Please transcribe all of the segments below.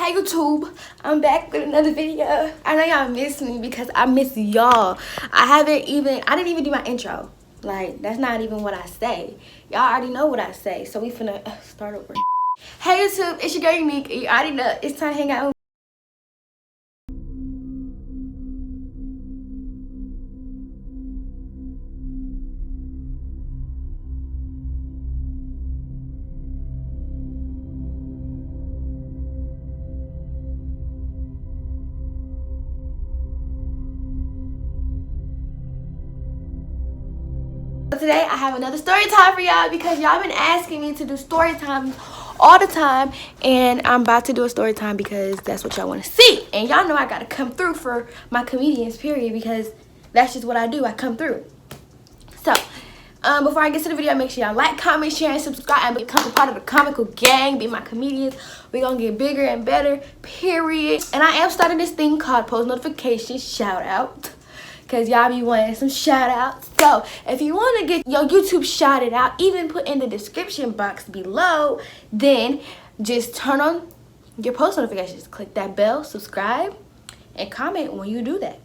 Hey YouTube, I'm back with another video. I know y'all miss me because I miss y'all. I didn't even do my intro. Like, that's not even what I say. Y'all already know what I say, so we finna start over. Hey YouTube, it's your girl Unique. You already know it's time to hang out. Today I have another story time for y'all because y'all been asking me to do story times all the time, and I'm about to do a story time because that's what y'all want to see. And y'all know I gotta come through for my comedians, period, because that's just what I do. I come through. So before I get to the video, make sure y'all like, comment, share, and subscribe, and become a part of the comical gang. Be my comedians. We gonna get bigger and better, period. And I am starting this thing called post notifications shout out, because y'all be wanting some shout outs. So if you want to get your YouTube shouted out, even put in the description box below, then just turn on your post notifications. Click that bell, subscribe, and comment when you do that,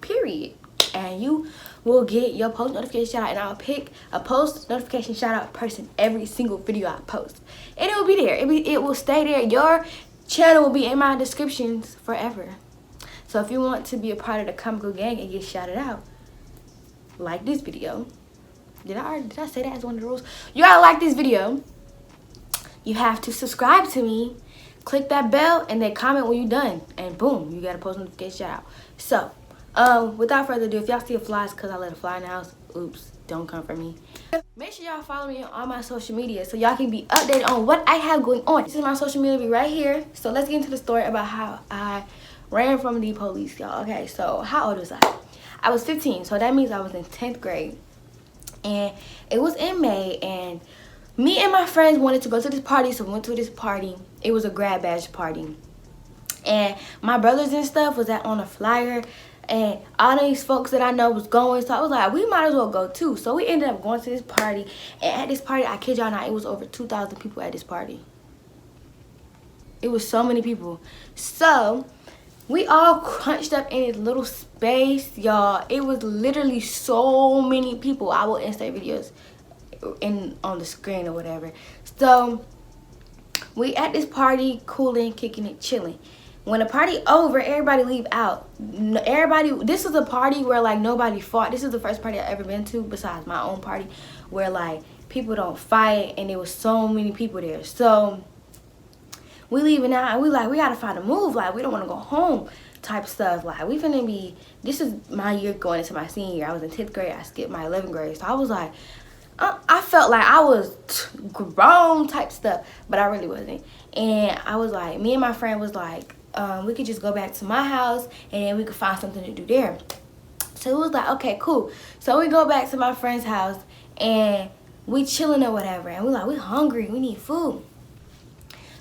period. And you will get your post notification shout out, and I'll pick a post notification shout out person every single video I post, and it will be there. It will stay there. Your channel will be in my descriptions forever. So if you want to be a part of the comical gang and get shouted out, like this video. Did I say that as one of the rules? You gotta like this video. You have to subscribe to me, click that bell, and then comment when you're done, and boom, you got a post notification shout out. So without further ado, if y'all see a fly, it's because I let a fly in the house. Oops, don't come for me. Make sure y'all follow me on all my social media so y'all can be updated on what I have going on. This is my social media, be right here. So let's get into the story about how I ran from the police, y'all. Okay, so how old was I? I was 15, so that means I was in 10th grade. And it was in May, and me and my friends wanted to go to this party, so we went to this party. It was a grad badge party. And my brothers and stuff was on a flyer, and all these folks that I know was going, so I was like, we might as well go too. So we ended up going to this party, and at this party, I kid y'all not, it was over 2,000 people at this party. It was so many people. So we all crunched up in this little space, y'all. It was literally so many people. I will insert videos on the screen or whatever. So we at this party, cooling, kicking it, chilling. When the party over, everybody leave out. This is a party where like nobody fought. This is the first party I've ever been to besides my own party where like people don't fight, and there was so many people there. So we leaving out, and we like, we gotta find a move, like we don't want to go home type stuff. Like we finna be, this is my year going into my senior year. I was in 10th grade, I skipped my 11th grade, so I was like, I felt like I was grown type stuff, but I really wasn't. And I was like, me and my friend was like, we could just go back to my house and then we could find something to do there. So it was like, okay, cool. So we go back to my friend's house and we chilling or whatever, and we're like, we hungry, we need food.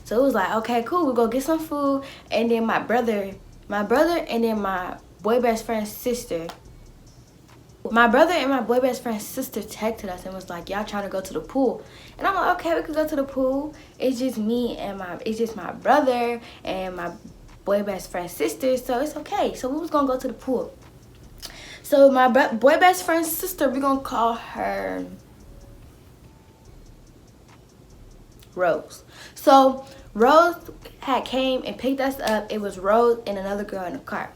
So it was like, okay, cool, we'll go get some food. And then my brother and then my boy best friend's sister. My brother and my boy best friend's sister texted us and was like, y'all trying to go to the pool? And I'm like, okay, we could go to the pool. It's just my brother and my boy best friend's sister, so it's okay. So we was gonna go to the pool. So my boy best friend's sister, we're gonna call her Rose. So Rose had came and picked us up. It was Rose and another girl in the car.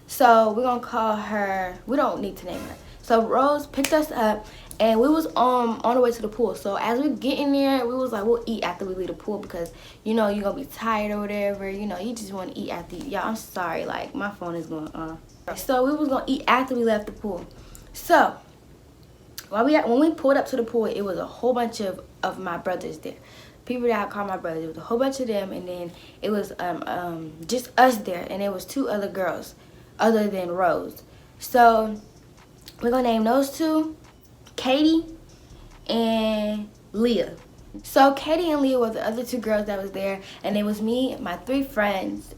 So we're gonna call her, we don't need to name her. So Rose picked us up, and we was on the way to the pool. So as we get in there, we was like, we'll eat after we leave the pool, because you know you're gonna be tired or whatever, you know, you just want to eat after. Y'all, I'm sorry, like my phone is going on. So we was gonna eat after we left the pool. So when we pulled up to the pool, it was a whole bunch of my brothers there. People that I call my brothers. It was a whole bunch of them, and then it was just us there, and there was 2 other girls other than Rose. So we're gonna name those 2 Katie and Leah. So Katie and Leah were the other 2 girls that was there, and it was me, my 3 friends,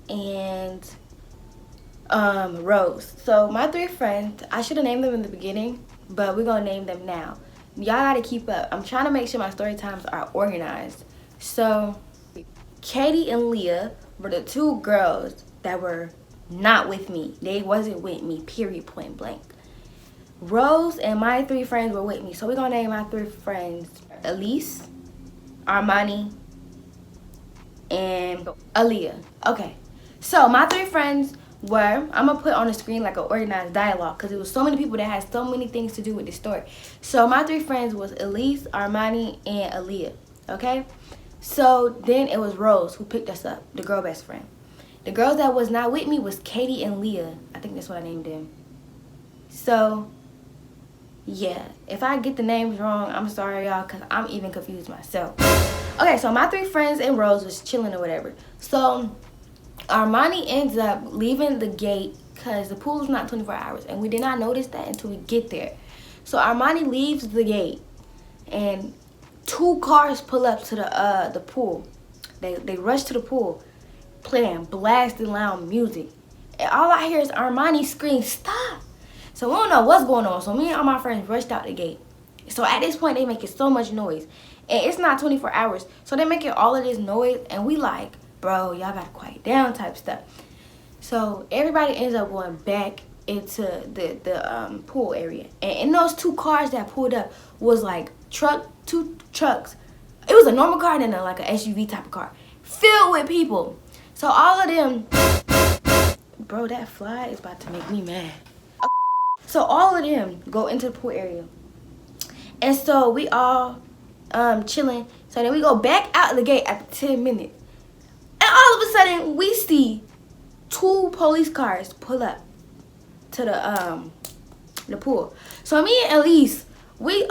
and Rose. So my 3 friends, I should have named them in the beginning, but we're gonna name them now. Y'all gotta keep up. I'm trying to make sure my story times are organized. So Katie and Leah were the two girls that were not with me. They wasn't with me, period, point blank. Rose and my 3 friends were with me. So we're going to name my 3 friends Elise, Armani, and Aaliyah. Okay. So my 3 friends were, I'm going to put on the screen like an organized dialogue because it was so many people that had so many things to do with this story. So my 3 friends was Elise, Armani, and Aaliyah. Okay? So then it was Rose who picked us up, the girl best friend. The girls that was not with me was Katie and Leah. I think that's what I named them. So, yeah. If I get the names wrong, I'm sorry, y'all, because I'm even confused myself. Okay, so my 3 friends and Rose was chilling or whatever. So, Armani ends up leaving the gate because the pool is not 24 hours. And we did not notice that until we get there. So, Armani leaves the gate and 2 cars pull up to the pool. They rush to the pool, playing blasting loud music. And all I hear is Armani scream, "Stop!" So we don't know what's going on. So me and all my friends rushed out the gate. So at this point, they making so much noise. And it's not 24 hours. So they making all of this noise. And we like, bro, y'all gotta quiet down type stuff. So everybody ends up going back into the pool area. And in those 2 cars that pulled up was like 2 trucks. It was a normal car and then like an SUV type of car filled with people. So all of them, bro, that fly is about to make me mad. So all of them go into the pool area. And so we all chilling. So then we go back out the gate after 10 minutes. And all of a sudden we see 2 police cars pull up to the pool. So me and Elise, we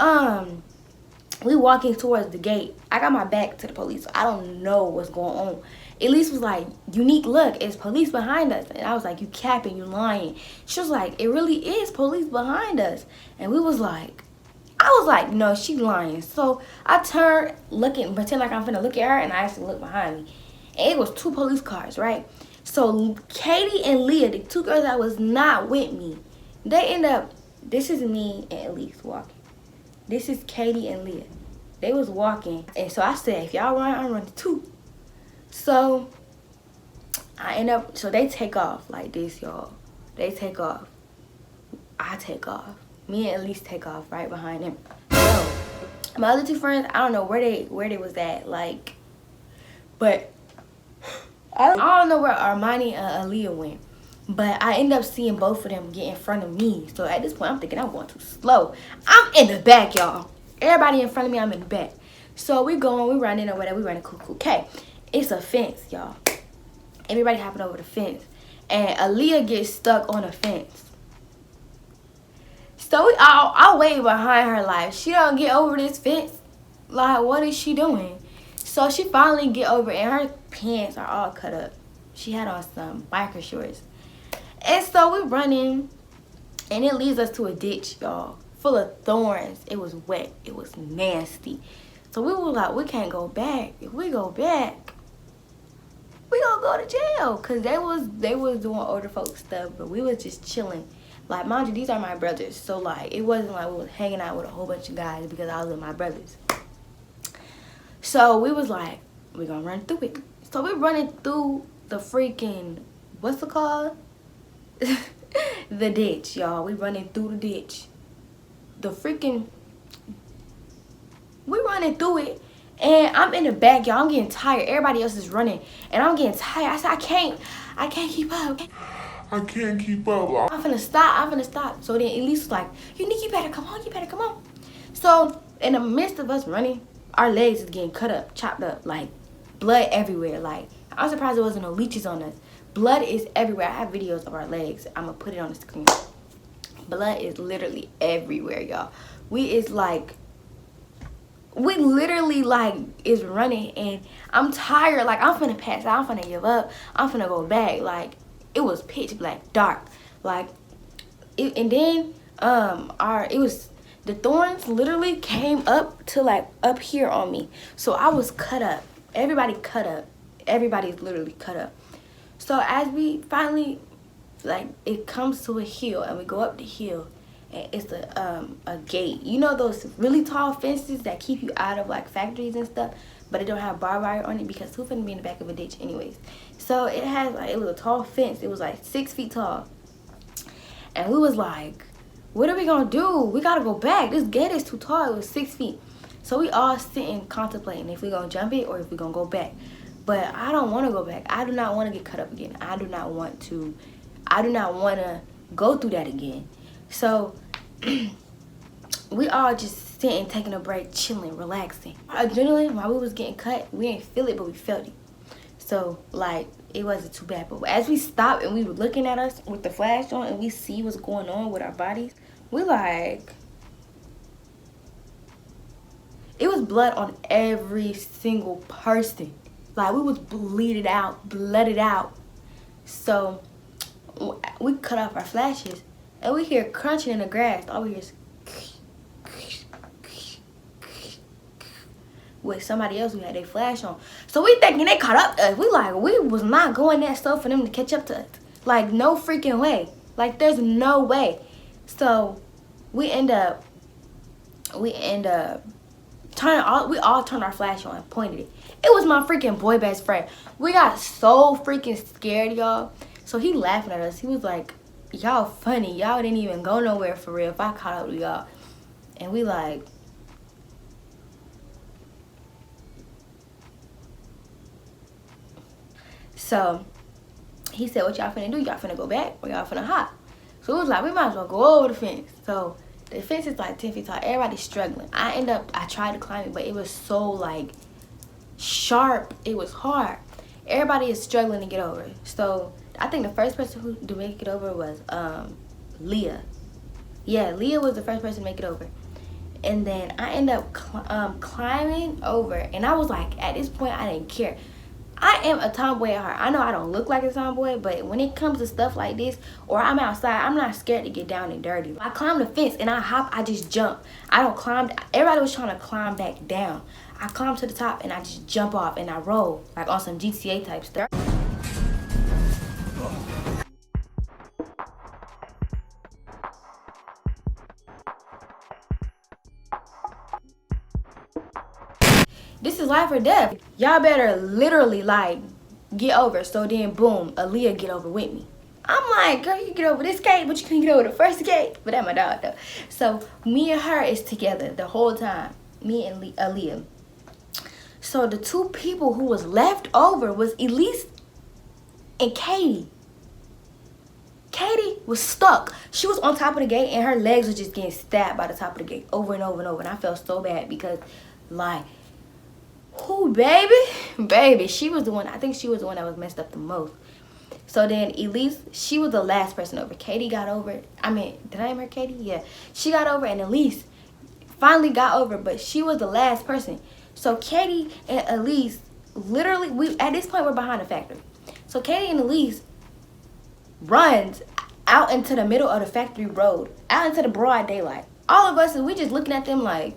walking towards the gate. I got my back to the police. So I don't know what's going on. Elise was like, "Unique, look, it's police behind us." And I was like, "You capping, you lying." She was like, "It really is police behind us." And I was like, "No, she lying." So I turned, pretend like I'm finna look at her, and I actually look behind me. And it was 2 police cars, right? So Katie and Leah, the 2 girls that was not with me, they end up, this is me and Elise walking. This is Katie and Leah. They was walking. And so I said, if y'all run, I'm running too. So so they take off like this, y'all. They take off. I take off. Me and Elise take off right behind them. So my other 2 friends, I don't know where they was at, like, but I don't know where Armani and Aaliyah went. But I end up seeing both of them get in front of me. So at this point, I'm thinking I'm going too slow. I'm in the back, y'all. Everybody in front of me, I'm in the back. So we running or whatever. We running cool. Okay, it's a fence, y'all. Everybody hopping over the fence. And Aaliyah gets stuck on a fence. So I'll wait behind her like, she don't get over this fence. Like, what is she doing? So she finally get over and her pants are all cut up. She had on some biker shorts. And so we're running, and it leads us to a ditch, y'all, full of thorns. It was wet. It was nasty. So we were like, we can't go back. If we go back, we gonna go to jail. Because they was doing older folks stuff, but we was just chilling. Like, mind you, these are my brothers. So, like, it wasn't like we was hanging out with a whole bunch of guys because I was with my brothers. So we was like, we're gonna run through it. So we're running through the freaking, what's it called? The ditch, y'all. We running through the ditch. We running through it, and I'm in the back, y'all. I'm getting tired. Everybody else is running, and I'm getting tired. I said, I can't keep up. I can't keep up. I'm finna stop. So then Elise was like, "Unique, you better come on. So in the midst of us running, our legs is getting cut up, chopped up, like blood everywhere. Like, I'm surprised there wasn't no leeches on us. Blood is everywhere. I have videos of our legs. I'm gonna put it on the screen. Blood is literally everywhere, y'all. We literally like is running, and I'm tired. Like, I'm finna pass out. I'm finna give up. I'm finna go back. Like, it was pitch black, dark. Like, and then the thorns literally came up to like up here on me. So I was cut up. Everybody's literally cut up. So as we finally, like, it comes to a hill, and we go up the hill, and it's a gate. You know those really tall fences that keep you out of like factories and stuff? but it don't have barbed wire on it because who finna be in the back of a ditch anyways. So it has like, it was a tall fence. It was like 6 feet tall. And we was like, what are we gonna do? We gotta go back. This gate is too tall. It was 6 feet. So we all sitting contemplating if we gonna jump it or if we gonna go back. But I don't want to go back. I do not want to get cut up again. I do not want to go through that again. So we all just sitting, taking a break, chilling, relaxing. Our adrenaline, while we was getting cut, we didn't feel it, but we felt it. So like, it wasn't too bad. But as we stopped and we were looking at us with the flash on and we see what's going on with our bodies, we like, it was blood on every single person. Like, we was blooded out. So we cut off our flashes and we hear crunching in the grass. All we hear is with somebody else who had their flash on. So we thinking they caught up to us. We was not going that slow for them to catch up to us. Like, no freaking way. Like, there's no way. So we end up we all turned our flash on and pointed it. It was my freaking boy best friend. We got so freaking scared, y'all. So he laughing at us. He was like, y'all funny. Y'all didn't even go nowhere for real if I caught up with y'all. And we like, so he said, what y'all finna do? Y'all finna go back or y'all finna hop? So it was like, we might as well go over the fence. So the fence is like 10 feet tall. Everybody's struggling. I tried to climb it, but it was so like sharp. It was hard. Everybody is struggling to get over it. So I think the first person who to make it over was Leah. Yeah, Leah was the first person to make it over. And then I ended up climbing over. And I was like, at this point, I didn't care. I am a tomboy at heart. I know I don't look like a tomboy, but when it comes to stuff like this, or I'm outside, I'm not scared to get down and dirty. I climb the fence and I hop, I just jump. I don't climb. Everybody was trying to climb back down. I climb to the top and I just jump off and I roll, like on some GTA type stuff. This is life or death. Y'all better literally like get over. So then boom, Aaliyah get over with me. I'm like, girl, you get over this gate, but you couldn't get over the first gate. But that's my dog though. So me and her is together the whole time. Me and Aaliyah. So the two people who was left over was Elise and Katie. Katie was stuck. She was on top of the gate and her legs were just getting stabbed by the top of the gate over and over and over. And I felt so bad because like, who, baby? Baby, she was the one, I think she was the one that was messed up the most. So then Elise, she was the last person over. Katie got over. I mean, did I name her Katie? Yeah. She got over and Elise finally got over, but she was the last person. So Katie and Elise, literally, at this point, we're behind the factory. So Katie and Elise runs out into the middle of the factory road, out into the broad daylight. All of us, we just looking at them like,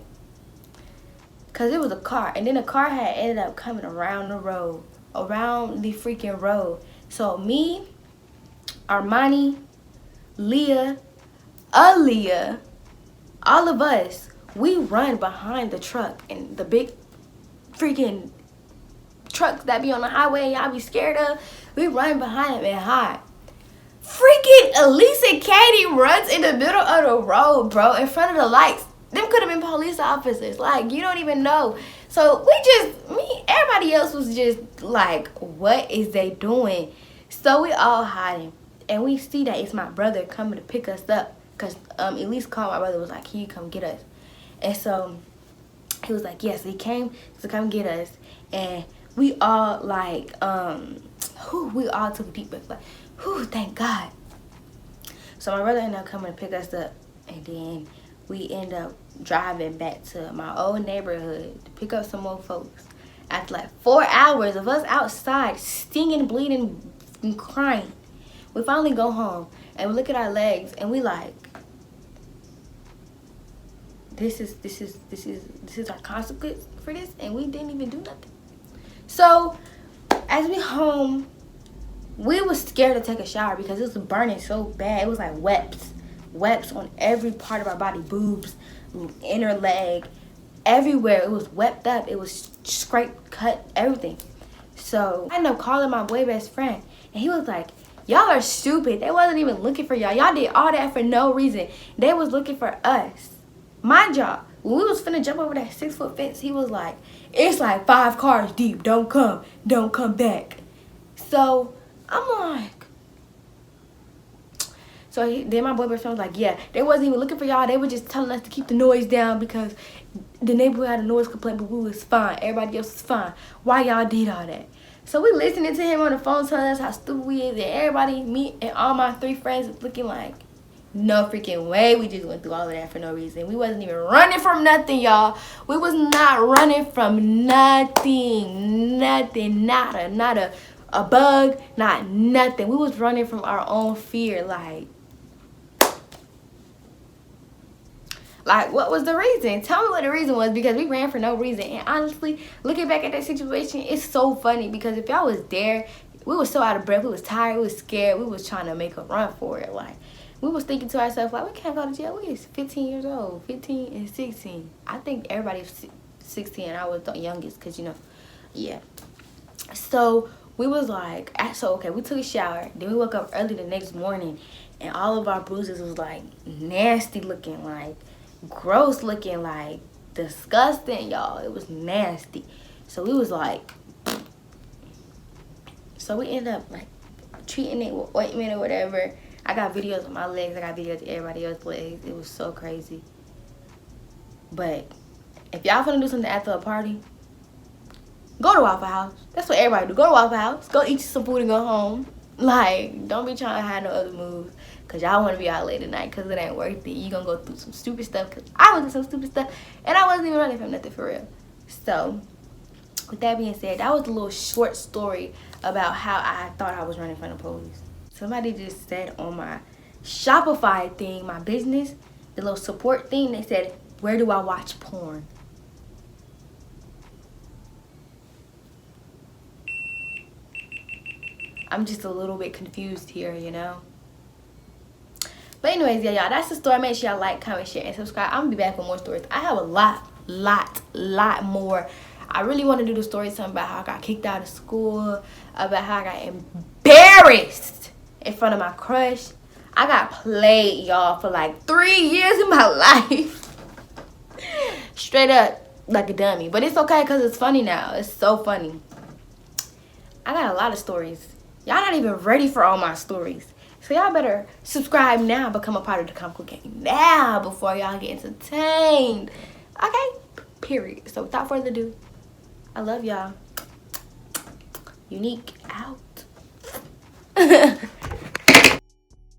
because it was a car. And then the car had ended up coming around the road. Around the freaking road. So me, Armani, Leah, Aaliyah, all of us, we run behind the truck. And the big freaking trucks that be on the highway and y'all be scared of. We run behind them and hide. Freaking Elise and Katie runs in the middle of the road, bro. In front of the lights. Them could have been police officers. Like, you don't even know. So everybody else was just like, what is they doing? So we all hiding. And we see that it's my brother coming to pick us up. Because Elise called my brother, was like, can you come get us? And so he was like, yes, he came to come get us. And we all like, we all took a deep breath. Like, thank God. So my brother ended up coming to pick us up. And then we end up driving back to my old neighborhood to pick up some more folks. After like 4 hours of us outside, stinging, bleeding, and crying, we finally go home and we look at our legs and we like, this is our consequence for this, and we didn't even do nothing. So as we home, we was scared to take a shower because it was burning so bad. It was like webs on every part of our body, boobs, inner leg, everywhere. It was wept up. It was scraped, cut, everything. So I ended up calling my boy best friend, and he was like, y'all are stupid. They wasn't even looking for y'all. Y'all did all that for no reason. They was looking for us. My job. When we was finna jump over that 6-foot fence, he was like, it's like 5 cars deep. Don't come back. So I'm like, then my boy best friend was like, yeah, they wasn't even looking for y'all. They were just telling us to keep the noise down because the neighborhood had a noise complaint, but we was fine. Everybody else was fine. Why y'all did all that? So we listening to him on the phone telling us how stupid we is, and everybody, me and all my 3 friends, was looking like, no freaking way. We just went through all of that for no reason. We wasn't even running from nothing, y'all. We was not running from nothing. Nothing. Not a bug. Not nothing. We was running from our own fear. Like, what was the reason? Tell me what the reason was, because we ran for no reason. And honestly, looking back at that situation, it's so funny because if y'all was there, we was so out of breath. We was tired. We was scared. We was trying to make a run for it. Like, we was thinking to ourselves, like, we can't go to jail. We is 15 years old, 15 and 16. I think everybody's 16. I was the youngest because, you know, yeah. So we was like, okay, we took a shower. Then we woke up early the next morning, and all of our bruises was, like, nasty looking, like, gross looking, like, disgusting, y'all. It was nasty. So we was like, so we ended up, like, treating it with ointment or whatever. I got videos of my legs. I got videos of everybody else's legs. It was so crazy. But if y'all finna do something after a party, go to Waffle House. That's what everybody do. Go to Waffle House. Go eat some food and go home. Like, don't be trying to have no other moves, because y'all want to be out late at night, because it ain't worth it. You gonna go through some stupid stuff, because I went through some stupid stuff, and I wasn't even running from nothing for real. So, with that being said, that was a little short story about how I thought I was running from the police. Somebody just said on my Shopify thing, my business, the little support thing, they said, where do I watch porn? I'm just a little bit confused here, you know? But anyways, yeah, y'all, that's the story. Make sure y'all like, comment, share, and subscribe. I'm gonna be back with more stories. I have a lot more. I really want to do the story time about how I got kicked out of school, about how I got embarrassed in front of my crush. I got played, y'all, for like 3 years of my life. Straight up like a dummy. But it's okay because it's funny now. It's so funny. I got a lot of stories. Y'all not even ready for all my stories. So y'all better subscribe now, become a part of the Comical Gang now before y'all get entertained. Okay? Period. So without further ado, I love y'all. Unique out.